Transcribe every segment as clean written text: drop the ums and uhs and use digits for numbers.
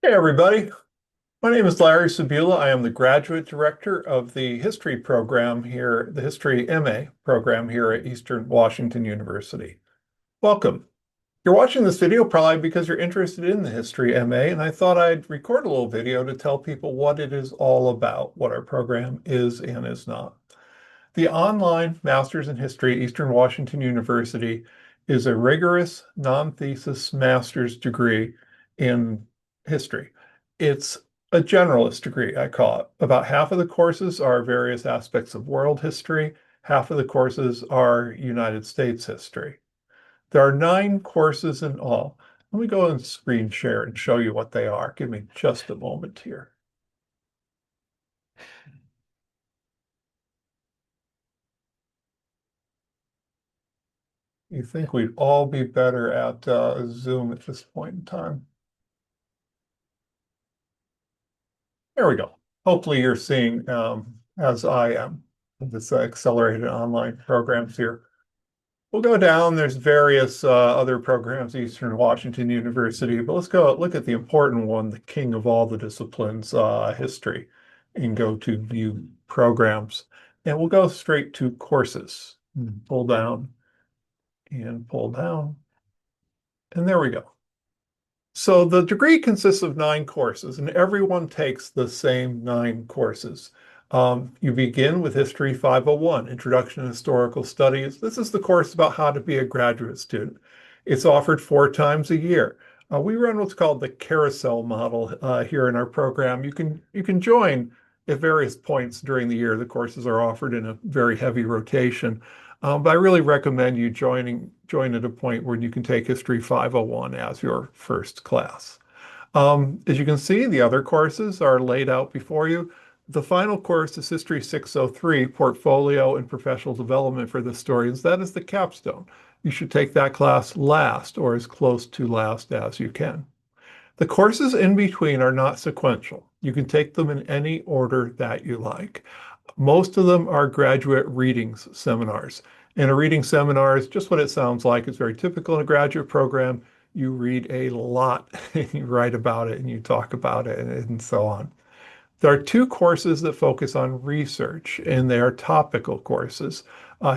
Hey everybody, my name is Larry Sabula. I am the graduate director of the history program here, the History MA program here at Eastern Washington University. Welcome. You're watching this video probably because you're interested in the History MA, and I thought I'd record a little video to tell people what it is all about, what our program is and is not. The online Master's in History at Eastern Washington University is a rigorous non-thesis master's degree in history. It's a generalist degree, I call it. About half of the courses are various aspects of world history, half of the courses are United States history. There are 9 courses in all. Let me go and screen share and show you what they are. Give me just a moment here. You think we'd all be better at Zoom at this point in time? There we go. Hopefully you're seeing, as I am, this accelerated online programs here. We'll go down. There's various other programs, Eastern Washington University, but let's go look at the important one, the king of all the disciplines, history, and go to view programs. And we'll go straight to courses. Pull down and pull down. And there we go. So the degree consists of 9 courses, and everyone takes the same 9 courses. You begin with History 501, Introduction to Historical Studies. This is the course about how to be a graduate student. It's offered 4 times a year. We run what's called the carousel model here in our program. You can join at various points during the year. The courses are offered in a very heavy rotation. But I really recommend you join at a point where you can take History 501 as your first class. As you can see, the other courses are laid out before you. The final course is History 603, Portfolio and Professional Development for the Historians. That is the capstone. You should take that class last or as close to last as you can. The courses in between are not sequential. You can take them in any order that you like. Most of them are graduate readings seminars. And a reading seminar is just what it sounds like. It's very typical in a graduate program. You read a lot, and you write about it, and you talk about it, and so on. There are 2 courses that focus on research, and they are topical courses.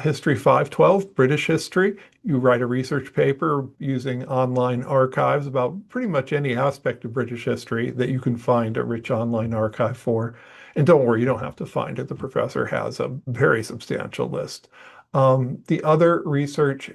History 512, British history. You write a research paper using online archives about pretty much any aspect of British history that you can find a rich online archive for. And don't worry, you don't have to find it. The professor has a very substantial list. The other research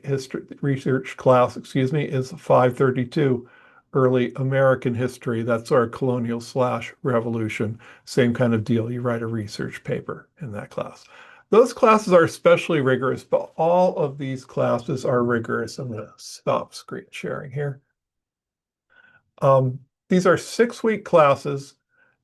class, is 532, early American history. That's our colonial/revolution. Same kind of deal. You write a research paper in that class. Those classes are especially rigorous, but all of these classes are rigorous. I'm going to stop screen sharing here. These are 6-week classes,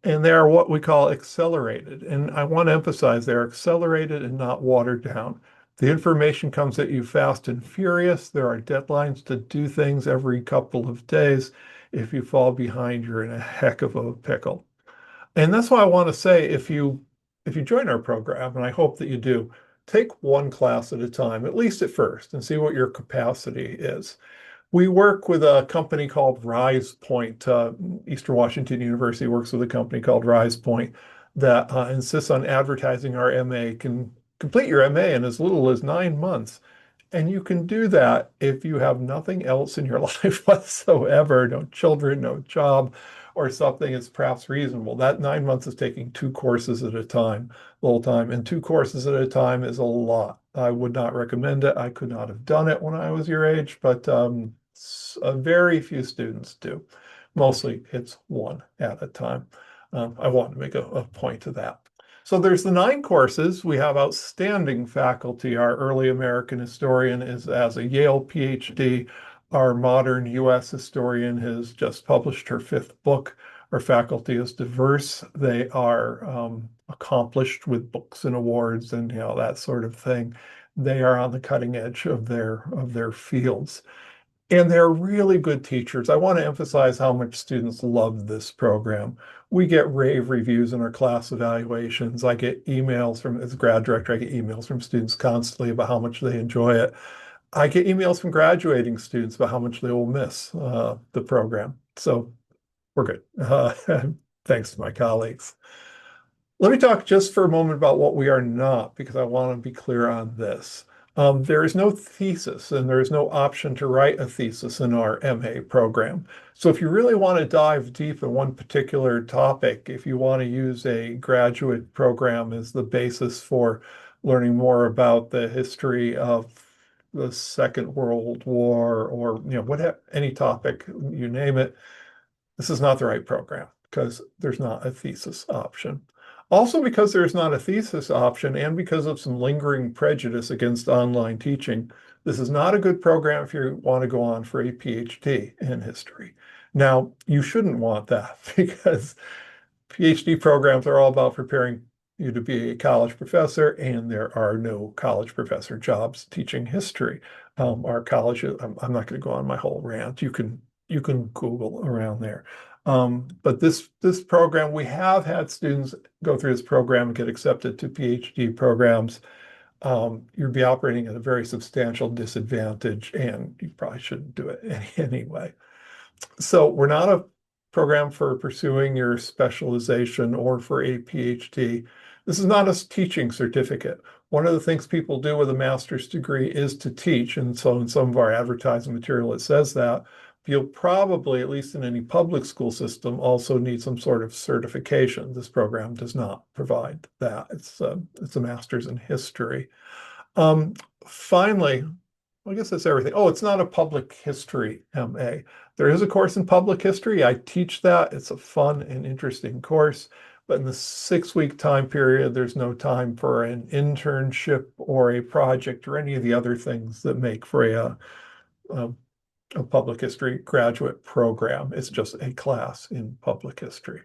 and they are what we call accelerated. And I want to emphasize they're accelerated and not watered down. The information comes at you fast and furious. There are deadlines to do things every couple of days. If you fall behind, you're in a heck of a pickle. And that's why I want to say if you join our program, and I hope that you do, take one class at a time, at least at first, and see what your capacity is. We work with a company called Rise Point. Eastern Washington University works with a company called Rise Point that insists on advertising our MA. Can complete your MA in as little as 9 months. And you can do that if you have nothing else in your life whatsoever, no children, no job, or something that's perhaps reasonable. That 9 months is taking 2 courses at a time, the whole time. And 2 courses at a time is a lot. I would not recommend it. I could not have done it when I was your age, but very few students do. Mostly it's one at a time. I want to make a point of that. So there's the 9 courses. We have outstanding faculty. Our early American historian has a Yale PhD. Our modern U.S. historian has just published her 5th book. Our faculty is diverse. They are accomplished with books and awards and that sort of thing. They are on the cutting edge of their fields. And they're really good teachers. I want to emphasize how much students love this program. We get rave reviews in our class evaluations. I get emails as a grad director, I get emails from students constantly about how much they enjoy it. I get emails from graduating students about how much they will miss the program. So We're good. Thanks to my colleagues. Let me talk just for a moment about what we are not, because I want to be clear on this. There is no thesis and there is no option to write a thesis in our MA program. So if you really want to dive deep in one particular topic, if you want to use a graduate program as the basis for learning more about the history of the Second World War or whatever, any topic, you name it, this is not the right program because there's not a thesis option. Also, because there's not a thesis option and because of some lingering prejudice against online teaching, this is not a good program if you want to go on for a PhD in history. Now, you shouldn't want that because PhD programs are all about preparing you to be a college professor, and there are no college professor jobs teaching history. Our colleges, I'm not going to go on my whole rant. You can Google around there. But this program, we have had students go through this program and get accepted to PhD programs. You'd be operating at a very substantial disadvantage, and you probably shouldn't do it anyway. So we're not a program for pursuing your specialization or for a PhD. This is not a teaching certificate. One of the things people do with a master's degree is to teach. And so in some of our advertising material, it says that. You'll probably, at least in any public school system, also need some sort of certification. This program does not provide that. It's a master's in history. Finally, I guess that's everything. Oh, it's not a public history MA. There is a course in public history. I teach that. It's a fun and interesting course. But in the 6-week time period, there's no time for an internship or a project or any of the other things that make for a public history graduate program. It's just a class in public history.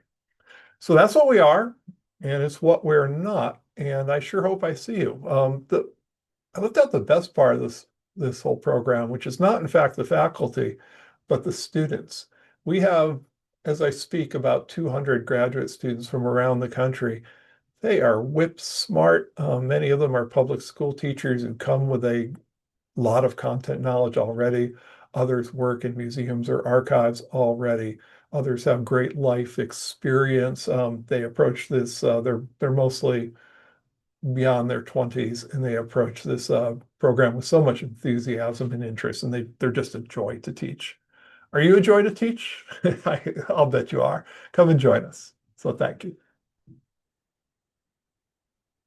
So that's what we are, and it's what we're not. And I sure hope I see you. I left out the best part of this whole program, which is not, in fact, the faculty, but the students. We have, as I speak, about 200 graduate students from around the country. They are whip smart. Many of them are public school teachers who come with a lot of content knowledge already. Others work in museums or archives already. Others have great life experience. They approach this, they're mostly beyond their 20s, and they approach this program with so much enthusiasm and interest, and they're just a joy to teach. Are you a joy to teach? I'll bet you are. Come and join us. So thank you.